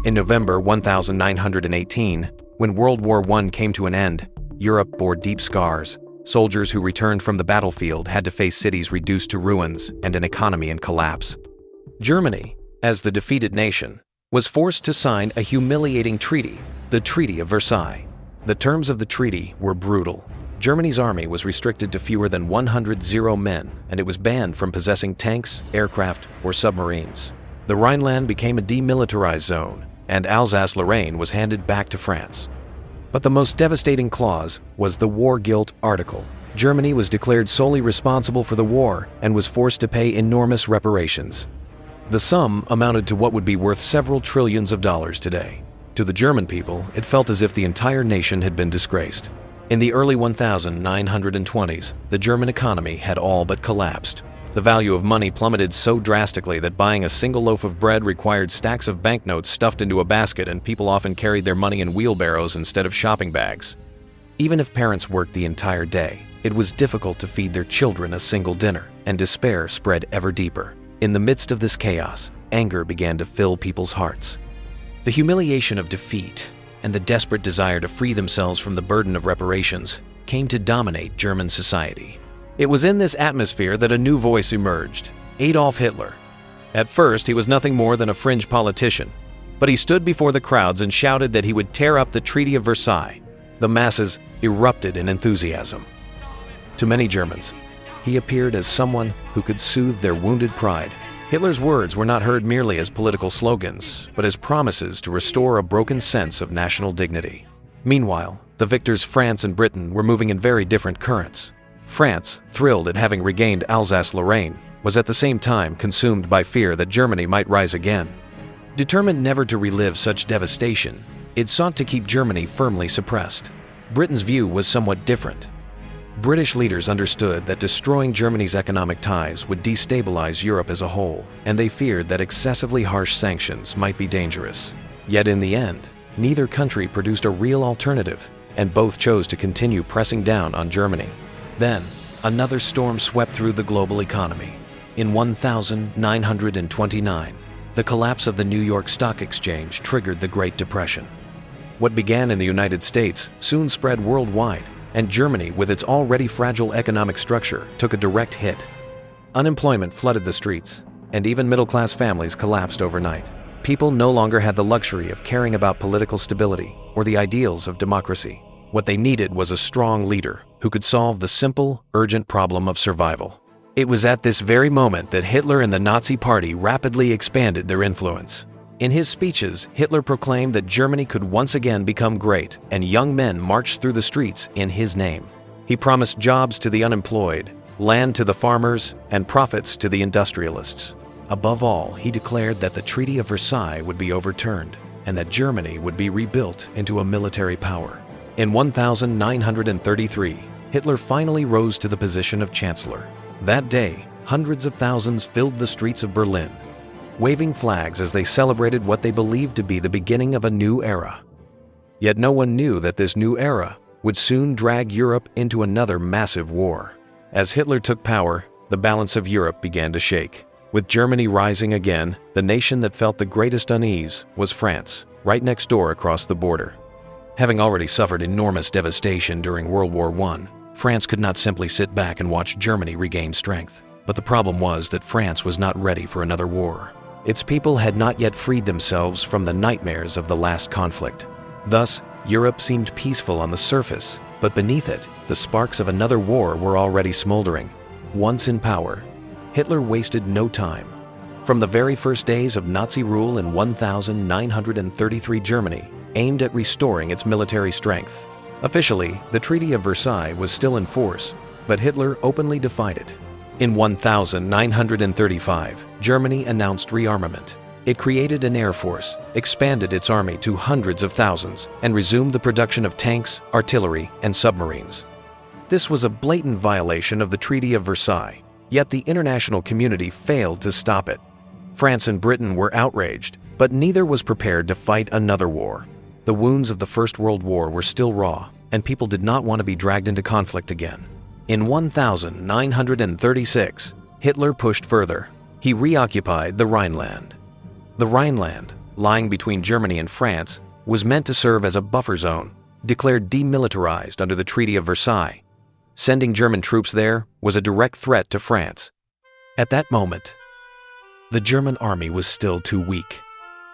In November 1918, when World War I came to an end, Europe bore deep scars. Soldiers who returned from the battlefield had to face cities reduced to ruins and an economy in collapse. Germany, as the defeated nation, was forced to sign a humiliating treaty, the Treaty of Versailles. The terms of the treaty were brutal. Germany's army was restricted to fewer than 100 men, and it was banned from possessing tanks, aircraft, or submarines. The Rhineland became a demilitarized zone, and Alsace-Lorraine was handed back to France. But the most devastating clause was the war guilt article. Germany was declared solely responsible for the war and was forced to pay enormous reparations. The sum amounted to what would be worth several trillions of dollars today. To the German people, it felt as if the entire nation had been disgraced. In the early 1920s, the German economy had all but collapsed. The value of money plummeted so drastically that buying a single loaf of bread required stacks of banknotes stuffed into a basket, and people often carried their money in wheelbarrows instead of shopping bags. Even if parents worked the entire day, it was difficult to feed their children a single dinner, and despair spread ever deeper. In the midst of this chaos, anger began to fill people's hearts. The humiliation of defeat and the desperate desire to free themselves from the burden of reparations came to dominate German society. It was in this atmosphere that a new voice emerged: Adolf Hitler. At first, he was nothing more than a fringe politician, but he stood before the crowds and shouted that he would tear up the Treaty of Versailles. The masses erupted in enthusiasm. To many Germans, he appeared as someone who could soothe their wounded pride. Hitler's words were not heard merely as political slogans, but as promises to restore a broken sense of national dignity. Meanwhile, the victors France and Britain were moving in very different currents. France, thrilled at having regained Alsace-Lorraine, was at the same time consumed by fear that Germany might rise again. Determined never to relive such devastation, it sought to keep Germany firmly suppressed. Britain's view was somewhat different. British leaders understood that destroying Germany's economic ties would destabilize Europe as a whole, and they feared that excessively harsh sanctions might be dangerous. Yet in the end, neither country produced a real alternative, and both chose to continue pressing down on Germany. Then, another storm swept through the global economy. In 1929, the collapse of the New York Stock Exchange triggered the Great Depression. What began in the United States soon spread worldwide, and Germany, with its already fragile economic structure, took a direct hit. Unemployment flooded the streets, and even middle-class families collapsed overnight. People no longer had the luxury of caring about political stability or the ideals of democracy. What they needed was a strong leader who could solve the simple, urgent problem of survival. It was at this very moment that Hitler and the Nazi Party rapidly expanded their influence. In his speeches, Hitler proclaimed that Germany could once again become great, and young men marched through the streets in his name. He promised jobs to the unemployed, land to the farmers, and profits to the industrialists. Above all, he declared that the Treaty of Versailles would be overturned, and that Germany would be rebuilt into a military power. In 1933, Hitler finally rose to the position of Chancellor. That day, hundreds of thousands filled the streets of Berlin, waving flags as they celebrated what they believed to be the beginning of a new era. Yet no one knew that this new era would soon drag Europe into another massive war. As Hitler took power, the balance of Europe began to shake. With Germany rising again, the nation that felt the greatest unease was France, right next door across the border. Having already suffered enormous devastation during World War I, France could not simply sit back and watch Germany regain strength. But the problem was that France was not ready for another war. Its people had not yet freed themselves from the nightmares of the last conflict. Thus, Europe seemed peaceful on the surface, but beneath it, the sparks of another war were already smoldering. Once in power, Hitler wasted no time. From the very first days of Nazi rule in 1933, Germany aimed at restoring its military strength. Officially, the Treaty of Versailles was still in force, but Hitler openly defied it. In 1935, Germany announced rearmament. It created an air force, expanded its army to hundreds of thousands, and resumed the production of tanks, artillery, and submarines. This was a blatant violation of the Treaty of Versailles, yet the international community failed to stop it. France and Britain were outraged, but neither was prepared to fight another war. The wounds of the First World War were still raw, and people did not want to be dragged into conflict again. In 1936, Hitler pushed further. He reoccupied the Rhineland. The Rhineland lying between Germany and France, was meant to serve as a buffer zone, declared demilitarized under the Treaty of Versailles. Sending German troops there was a direct threat to France. At that moment, the German army was still too weak,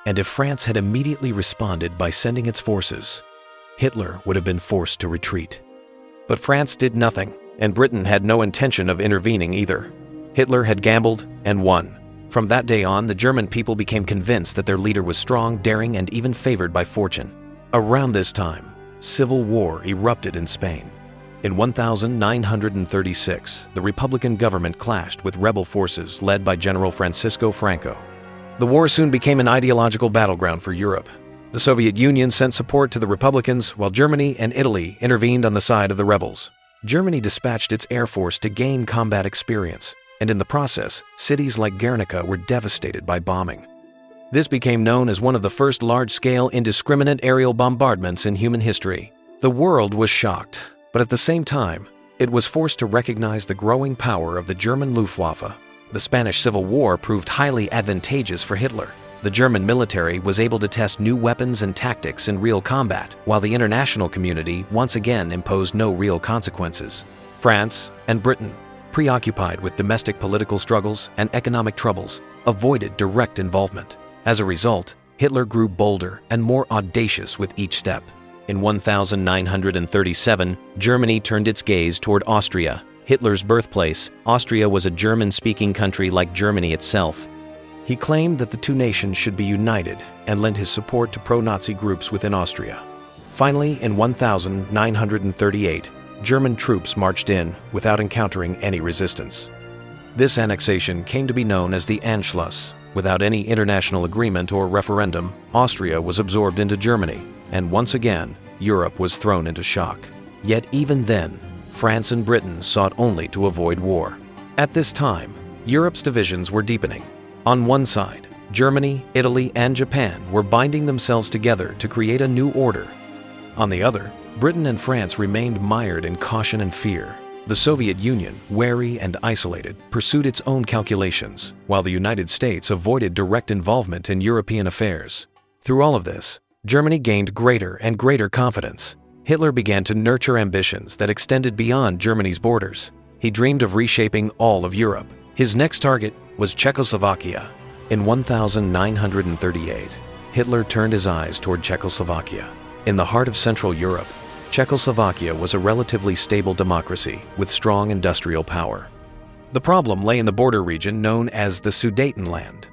and if France had immediately responded by sending its forces, Hitler would have been forced to retreat. But France did nothing, and Britain had no intention of intervening either. Hitler had gambled and won. From that day on, the German people became convinced that their leader was strong, daring, and even favored by fortune. Around this time, civil war erupted in Spain. In 1936, the Republican government clashed with rebel forces led by General Francisco Franco. The war soon became an ideological battleground for Europe. The Soviet Union sent support to the Republicans, while Germany and Italy intervened on the side of the rebels. Germany dispatched its air force to gain combat experience, and in the process, cities like Guernica were devastated by bombing. This became known as one of the first large-scale indiscriminate aerial bombardments in human history. The world was shocked, but at the same time, it was forced to recognize the growing power of the German Luftwaffe. The Spanish Civil War proved highly advantageous for Hitler. The German military was able to test new weapons and tactics in real combat, while the international community once again imposed no real consequences. France and Britain, preoccupied with domestic political struggles and economic troubles, avoided direct involvement. As a result, Hitler grew bolder and more audacious with each step. In 1937, Germany turned its gaze toward Austria. Hitler's birthplace, Austria was a German-speaking country like Germany itself. He claimed that the two nations should be united and lent his support to pro-Nazi groups within Austria. Finally, in 1938, German troops marched in without encountering any resistance. This annexation came to be known as the Anschluss. Without any international agreement or referendum, Austria was absorbed into Germany, and once again, Europe was thrown into shock. Yet even then, France and Britain sought only to avoid war. At this time, Europe's divisions were deepening. On one side, Germany, Italy, and Japan were binding themselves together to create a new order. On the other, Britain and France remained mired in caution and fear. The Soviet Union, wary and isolated, pursued its own calculations, while the United States avoided direct involvement in European affairs. Through all of this, Germany gained greater and greater confidence. Hitler began to nurture ambitions that extended beyond Germany's borders. He dreamed of reshaping all of Europe. His next target was Czechoslovakia. In 1938, Hitler turned his eyes toward Czechoslovakia. In the heart of Central Europe, Czechoslovakia was a relatively stable democracy with strong industrial power. The problem lay in the border region known as the Sudetenland.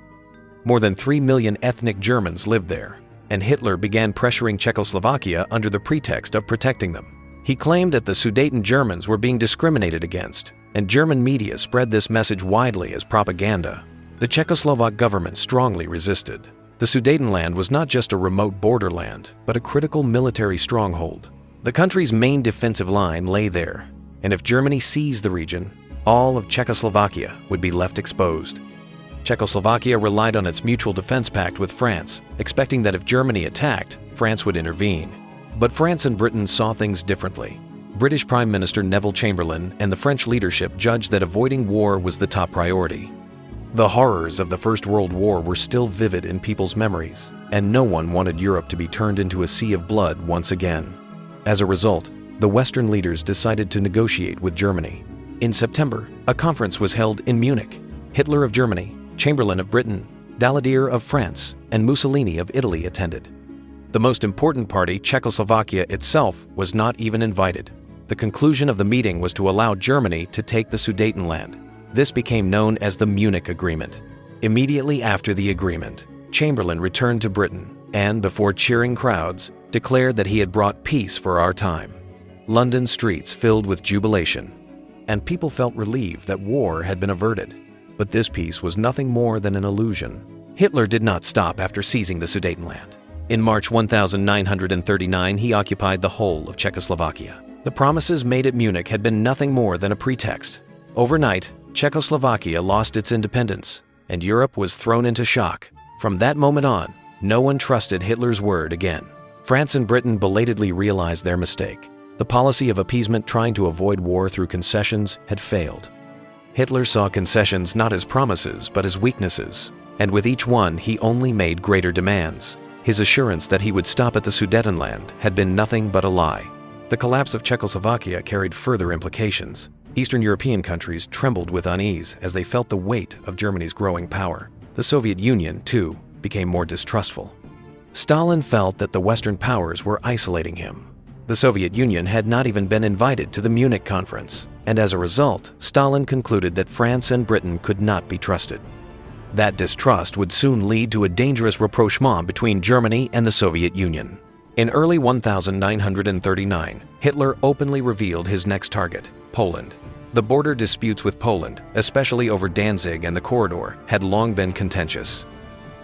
More than 3 million ethnic Germans lived there, and Hitler began pressuring Czechoslovakia under the pretext of protecting them. He claimed that the Sudeten Germans were being discriminated against, and German media spread this message widely as propaganda. The Czechoslovak government strongly resisted. The Sudetenland was not just a remote borderland, but a critical military stronghold. The country's main defensive line lay there, and if Germany seized the region, all of Czechoslovakia would be left exposed. Czechoslovakia relied on its mutual defense pact with France, expecting that if Germany attacked, France would intervene. But France and Britain saw things differently. British Prime Minister Neville Chamberlain and the French leadership judged that avoiding war was the top priority. The horrors of the First World War were still vivid in people's memories, and no one wanted Europe to be turned into a sea of blood once again. As a result, the Western leaders decided to negotiate with Germany. In September, a conference was held in Munich. Hitler of Germany, Chamberlain of Britain, Daladier of France, and Mussolini of Italy attended. The most important party, Czechoslovakia itself, was not even invited. The conclusion of the meeting was to allow Germany to take the Sudetenland. This became known as the Munich Agreement. Immediately after the agreement, Chamberlain returned to Britain and, before cheering crowds, declared that he had brought peace for our time. London streets filled with jubilation, and people felt relieved that war had been averted. But this peace was nothing more than an illusion. Hitler did not stop after seizing the Sudetenland. In March 1939, he occupied the whole of Czechoslovakia. The promises made at Munich had been nothing more than a pretext. Overnight, Czechoslovakia lost its independence, and Europe was thrown into shock. From that moment on, no one trusted Hitler's word again. France and Britain belatedly realized their mistake. The policy of appeasement trying to avoid war through concessions had failed. Hitler saw concessions not as promises but as weaknesses. and with each one he only made greater demands. His assurance that he would stop at the Sudetenland had been nothing but a lie. The collapse of Czechoslovakia carried further implications. Eastern European countries trembled with unease as they felt the weight of Germany's growing power. The Soviet Union, too, became more distrustful. Stalin felt that the Western powers were isolating him. The Soviet Union had not even been invited to the Munich Conference, and as a result, Stalin concluded that France and Britain could not be trusted. That distrust would soon lead to a dangerous rapprochement between Germany and the Soviet Union. In early 1939, Hitler openly revealed his next target, Poland. The border disputes with Poland, especially over Danzig and the corridor, had long been contentious.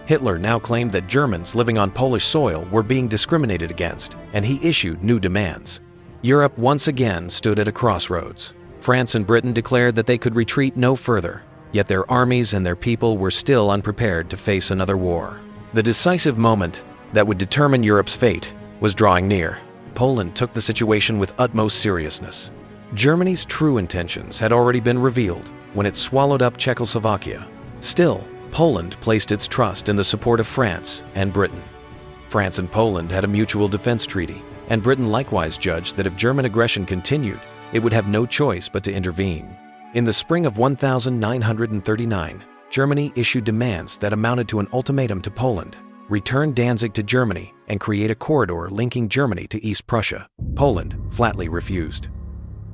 Hitler now claimed that Germans living on Polish soil were being discriminated against, and he issued new demands. Europe once again stood at a crossroads. France and Britain declared that they could retreat no further, yet their armies and their people were still unprepared to face another war. The decisive moment that would determine Europe's fate was drawing near. Poland took the situation with utmost seriousness. Germany's true intentions had already been revealed when it swallowed up Czechoslovakia. Still, Poland placed its trust in the support of France and Britain. France and Poland had a mutual defense treaty, and Britain likewise judged that if German aggression continued, it would have no choice but to intervene. In the spring of 1939, Germany issued demands that amounted to an ultimatum to Poland: return Danzig to Germany and create a corridor linking Germany to East Prussia. Poland flatly refused.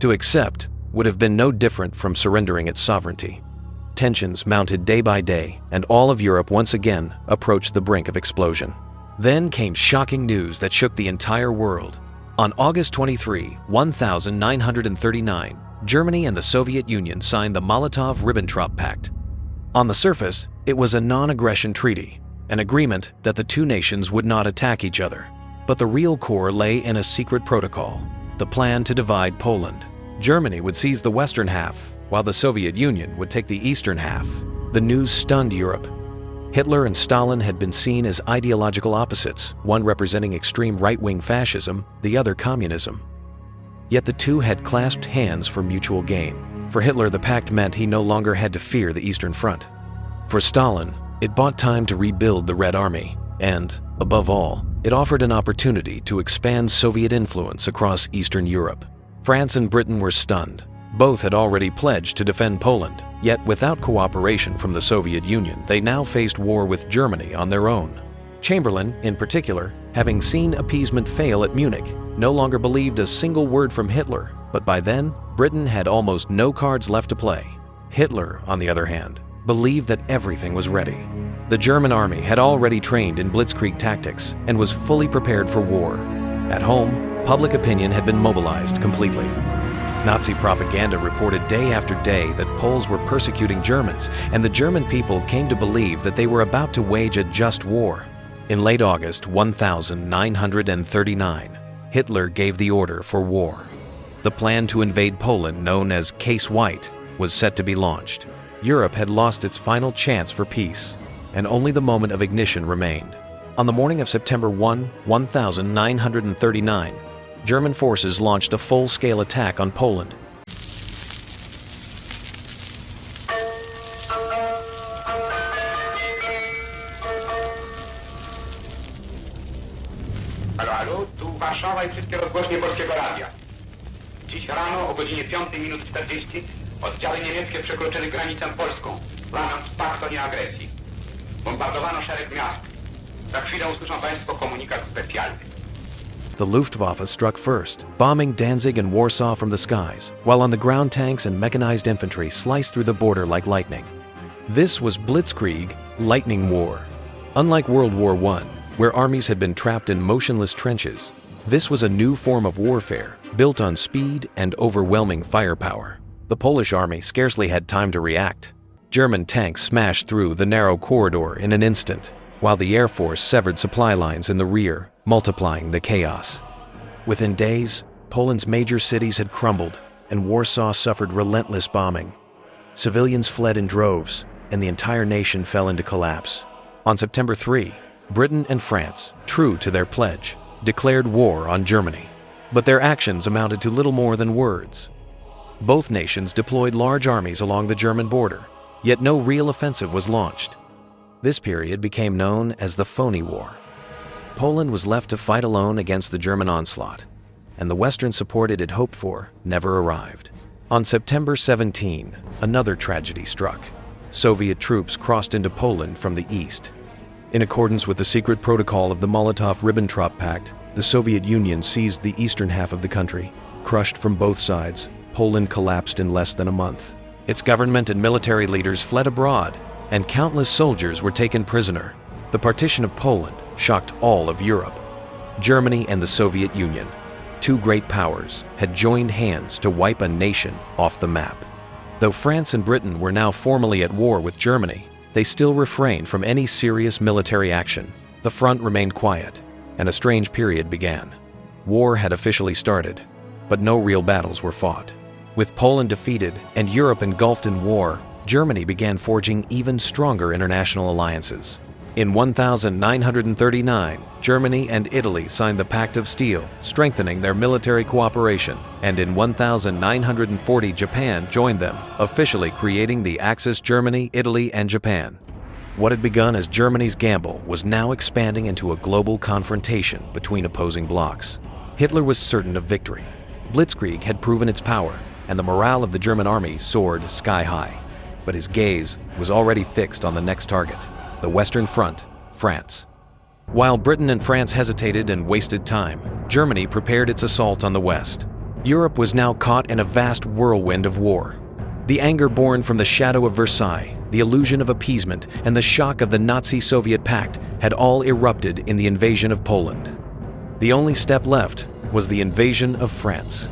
To accept would have been no different from surrendering its sovereignty. Tensions mounted day by day, and all of Europe once again approached the brink of explosion. Then came shocking news that shook the entire world. On August 23, 1939, Germany and the Soviet Union signed the Molotov-Ribbentrop Pact. On the surface, it was a non-aggression treaty, an agreement that the two nations would not attack each other. But the real core lay in a secret protocol, the plan to divide Poland. Germany would seize the western half, while the Soviet Union would take the eastern half. The news stunned Europe. Hitler and Stalin had been seen as ideological opposites, one representing extreme right-wing fascism, the other communism. Yet the two had clasped hands for mutual gain. For Hitler, the pact meant he no longer had to fear the Eastern Front. For Stalin, it bought time to rebuild the Red Army, and, above all, it offered an opportunity to expand Soviet influence across Eastern Europe. France and Britain were stunned. Both had already pledged to defend Poland, yet without cooperation from the Soviet Union, they now faced war with Germany on their own. Chamberlain, in particular, having seen appeasement fail at Munich, no longer believed a single word from Hitler, but by then, Britain had almost no cards left to play. Hitler, on the other hand, believed that everything was ready. The German army had already trained in blitzkrieg tactics and was fully prepared for war. At home, public opinion had been mobilized completely. Nazi propaganda reported day after day that Poles were persecuting Germans, and the German people came to believe that they were about to wage a just war. In late August 1939, Hitler gave the order for war. The plan to invade Poland, known as Case White, was set to be launched. Europe had lost its final chance for peace, and only the moment of ignition remained. On the morning of September 1, 1939, German forces launched a full-scale attack on Poland. Halo, tu Warszawa i wszystkie rozgłośnie Polskiego Radia. Dziś rano o godzinie 5:40 oddziały niemieckie przekroczyły granicę polską, łamiąc pakt o nieagresji. Bombardowano szereg miast. Za chwilę usłyszą Państwo komunikat specjalny. The Luftwaffe struck first, bombing Danzig and Warsaw from the skies, while on the ground tanks and mechanized infantry sliced through the border like lightning. This was Blitzkrieg, Lightning War. Unlike World War I, where armies had been trapped in motionless trenches, this was a new form of warfare, built on speed and overwhelming firepower. The Polish army scarcely had time to react. German tanks smashed through the narrow corridor in an instant, while the Air Force severed supply lines in the rear, multiplying the chaos. Within days, Poland's major cities had crumbled, and Warsaw suffered relentless bombing. Civilians fled in droves, and the entire nation fell into collapse. On September 3, Britain and France, true to their pledge, declared war on Germany. But their actions amounted to little more than words. Both nations deployed large armies along the German border, yet no real offensive was launched. This period became known as the Phony War. Poland was left to fight alone against the German onslaught, and the Western support it had hoped for never arrived. On September 17, another tragedy struck. Soviet troops crossed into Poland from the east. In accordance with the secret protocol of the Molotov-Ribbentrop Pact, the Soviet Union seized the eastern half of the country. Crushed from both sides, Poland collapsed in less than a month. Its government and military leaders fled abroad, and countless soldiers were taken prisoner. The partition of Poland shocked all of Europe. Germany and the Soviet Union, two great powers, had joined hands to wipe a nation off the map. Though France and Britain were now formally at war with Germany, they still refrained from any serious military action. The front remained quiet, and a strange period began. War had officially started, but no real battles were fought. With Poland defeated and Europe engulfed in war, Germany began forging even stronger international alliances. In 1939, Germany and Italy signed the Pact of Steel, strengthening their military cooperation, and in 1940 Japan joined them, officially creating the Axis Germany, Italy, and Japan. What had begun as Germany's gamble was now expanding into a global confrontation between opposing blocs. Hitler was certain of victory. Blitzkrieg had proven its power, and the morale of the German army soared sky high. But his gaze was already fixed on the next target, the Western Front, France. While Britain and France hesitated and wasted time, Germany prepared its assault on the West. Europe was now caught in a vast whirlwind of war. The anger born from the shadow of Versailles, the illusion of appeasement, and the shock of the Nazi-Soviet Pact had all erupted in the invasion of Poland. The only step left was the invasion of France.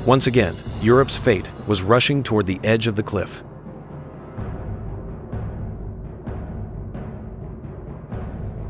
Once again, Europe's fate was rushing toward the edge of the cliff.